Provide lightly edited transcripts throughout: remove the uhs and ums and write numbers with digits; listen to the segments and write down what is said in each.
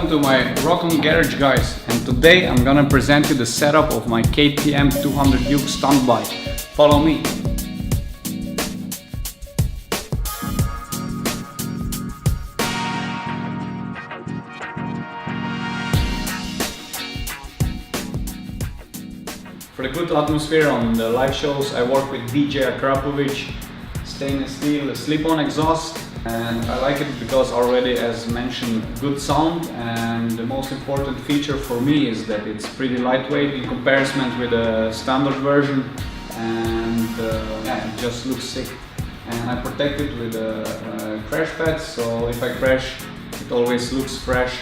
Welcome to my Rock-On Garage, guys, and today I'm gonna present you the setup of my KTM 200 Duke stunt bike. Follow me. For the good atmosphere on the live shows, I work with DJ Akrapovic, stainless steel slip-on exhaust, and I like it because already, as mentioned, good sound, and the most important feature for me is that it's pretty lightweight in comparison with the standard version, and yeah, it just looks sick. And I protect it with crash pads, so if I crash, it always looks fresh.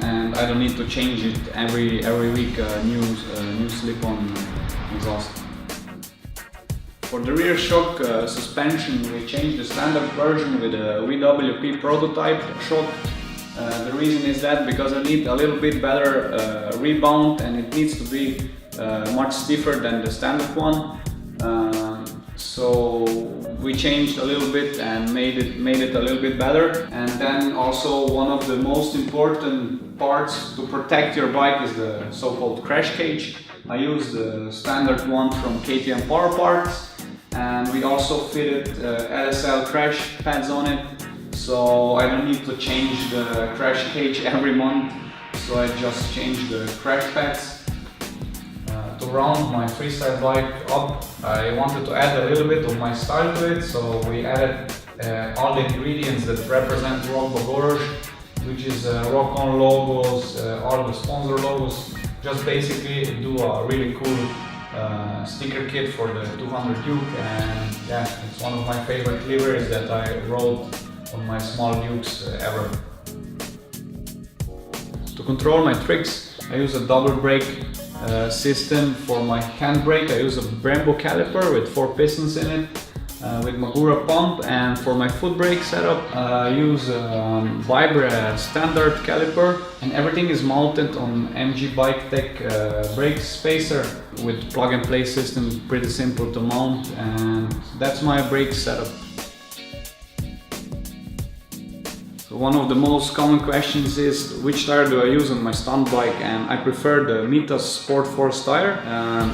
And I don't need to change it every week, new slip-on exhaust. For the rear shock suspension, we changed the standard version with a VWP prototype shock. The reason is that because I need a little bit better rebound, and it needs to be much stiffer than the standard one. So we changed a little bit and made it a little bit better. And then also one of the most important parts to protect your bike is the so-called crash cage. I use the standard one from KTM Power Parts, and we also fitted LSL crash pads on it, so I don't need to change the crash cage every month. So I just changed the crash pads. To round my freestyle bike up, I wanted to add a little bit of my style to it, so we added all the ingredients that represent Rock Bagoraj, which is Rock-On logos, all the sponsor logos. Just basically do a really cool sticker kit for the 200 Duke, and yeah, it's one of my favorite liveries that I rode on my small Dukes ever. To control my tricks, I use a double brake system. For my handbrake, I use a Brembo caliper with 4 pistons in it, with Magura pump, and for my foot brake setup I use Vibra standard caliper, and everything is mounted on MG Bike Tech brake spacer with plug and play system, pretty simple to mount, and that's my brake setup. So one of the most common questions is which tire do I use on my stunt bike, and I prefer the Mitas Sport Force tire.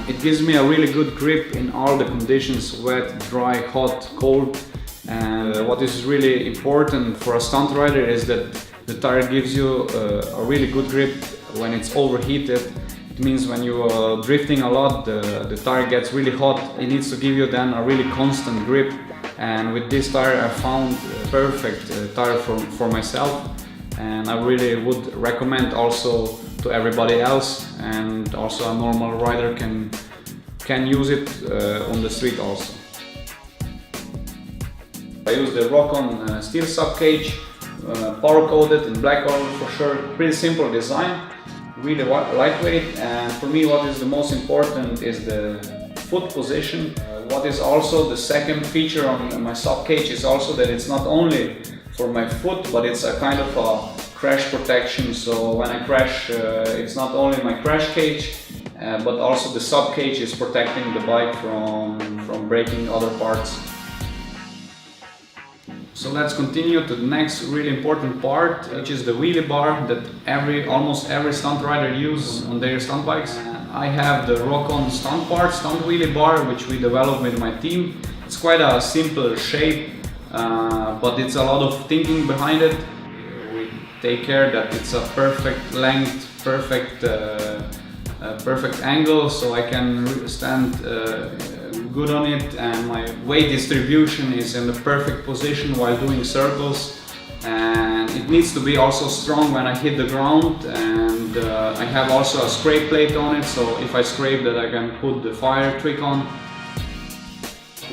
It gives me a really good grip in all the conditions: wet, dry, hot, cold. And what is really important for a stunt rider is that the tire gives you a really good grip when it's overheated. It means when you are drifting a lot, the tire gets really hot. It needs to give you then a really constant grip. And with this tire I found a perfect tire for myself, and I really would recommend also to everybody else, and also a normal rider can use it on the street also. I use the Rock-On steel subcage, power coated in black oil for sure. Pretty simple design, really lightweight, and for me what is the most important is the foot position. What is also the second feature on my subcage is also that it's not only for my foot, but it's a kind of a crash protection. So when I crash, it's not only my crash cage, but also the subcage is protecting the bike from breaking other parts. So let's continue to the next really important part, which is the wheelie bar that almost every stunt rider uses on their stunt bikes. I have the Rock-On stunt wheelie bar, which we developed with my team. It's quite a simple shape, but it's a lot of thinking behind it. We take care that it's a perfect length, perfect angle, so I can stand good on it, and my weight distribution is in the perfect position while doing circles. And it needs to be also strong when I hit the ground, and I have also a scrape plate on it, so if I scrape that I can put the fire trick on.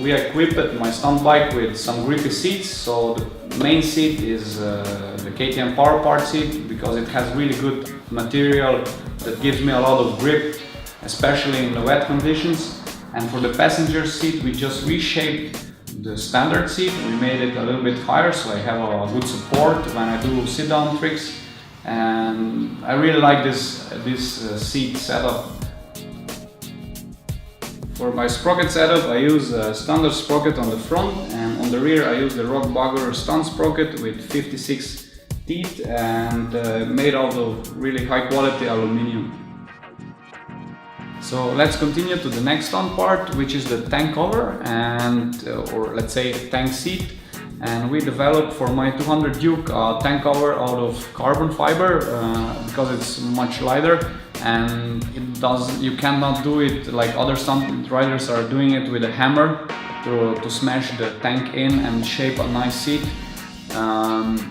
We equipped my stunt bike with some grippy seats, so the main seat is the KTM Power Part seat, because it has really good material that gives me a lot of grip, especially in the wet conditions. And for the passenger seat, we just reshaped the standard seat. We made it a little bit higher, so I have a good support when I do sit-down tricks, and I really like this seat setup. For my sprocket setup, I use a standard sprocket on the front, and on the rear I use the Rock Bagoraj stunt sprocket with 56 teeth and made out of really high quality aluminum. So let's continue to the next stunt part, which is the tank cover and or let's say tank seat. And we developed for my 200 Duke a tank cover out of carbon fiber because it's much lighter, and you cannot do it like other stunt riders are doing it with a hammer to smash the tank in and shape a nice seat,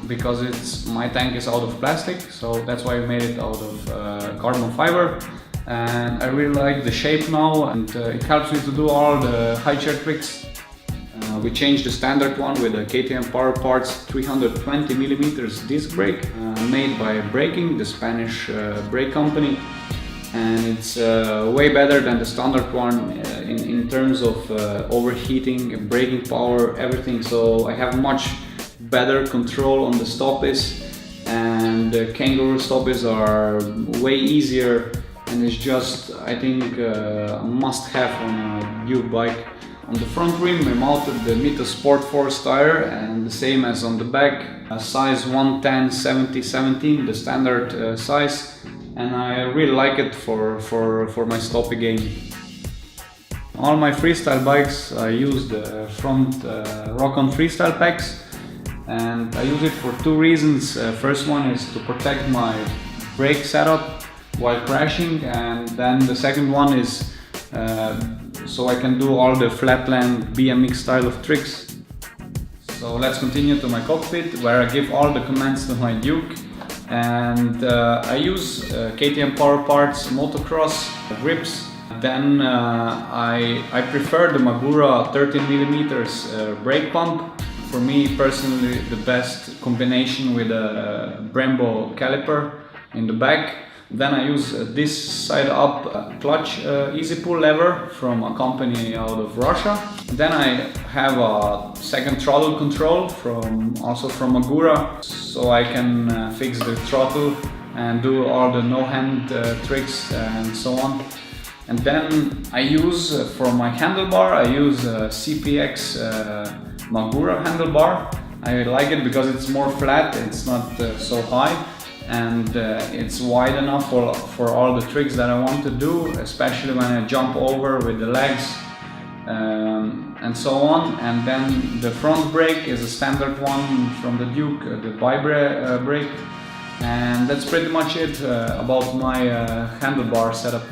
because my tank is out of plastic, so that's why we made it out of carbon fiber. And I really like the shape now, and it helps me to do all the high chair tricks. We changed the standard one with a KTM Power Parts 320mm disc brake made by Braking, the Spanish brake company, and it's way better than the standard one in terms of overheating, braking power, everything. So I have much better control on the stoppies, and the Kangaroo stoppies are way easier, and it's just, I think, a must-have on a Duke bike. On the front rim I mounted the Mita Sport Force tire, and the same as on the back, size 110/70/17, the standard size, and I really like it for my stoppie game. All my freestyle bikes I use the front Rock-On Freestyle packs, and I use it for two reasons. First one is to protect my brake setup while crashing, and then the second one is so I can do all the flatland BMX style of tricks. So let's continue to my cockpit, where I give all the commands to my Duke, and I use KTM Power Parts motocross grips. Then I prefer the Magura 13mm brake pump. For me personally, the best combination with a Brembo caliper in the back. Then I use this side up clutch easy pull lever from a company out of Russia. Then I have a second throttle control also from Magura, so I can fix the throttle and do all the no hand tricks and so on. And then I use for my handlebar, I use CPX Magura handlebar. I like it because it's more flat, it's not so high, and it's wide enough for all the tricks that I want to do, especially when I jump over with the legs and so on. And then the front brake is a standard one from the Duke, the Vibre brake, and that's pretty much it about my handlebar setup.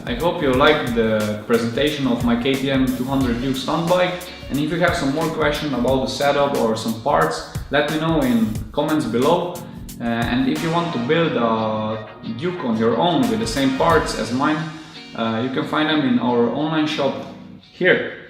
I hope you liked the presentation of my KTM 200 Duke stunt bike, and if you have some more questions about the setup or some parts, let me know in comments below. And if you want to build a Duke on your own with the same parts as mine, you can find them in our online shop here.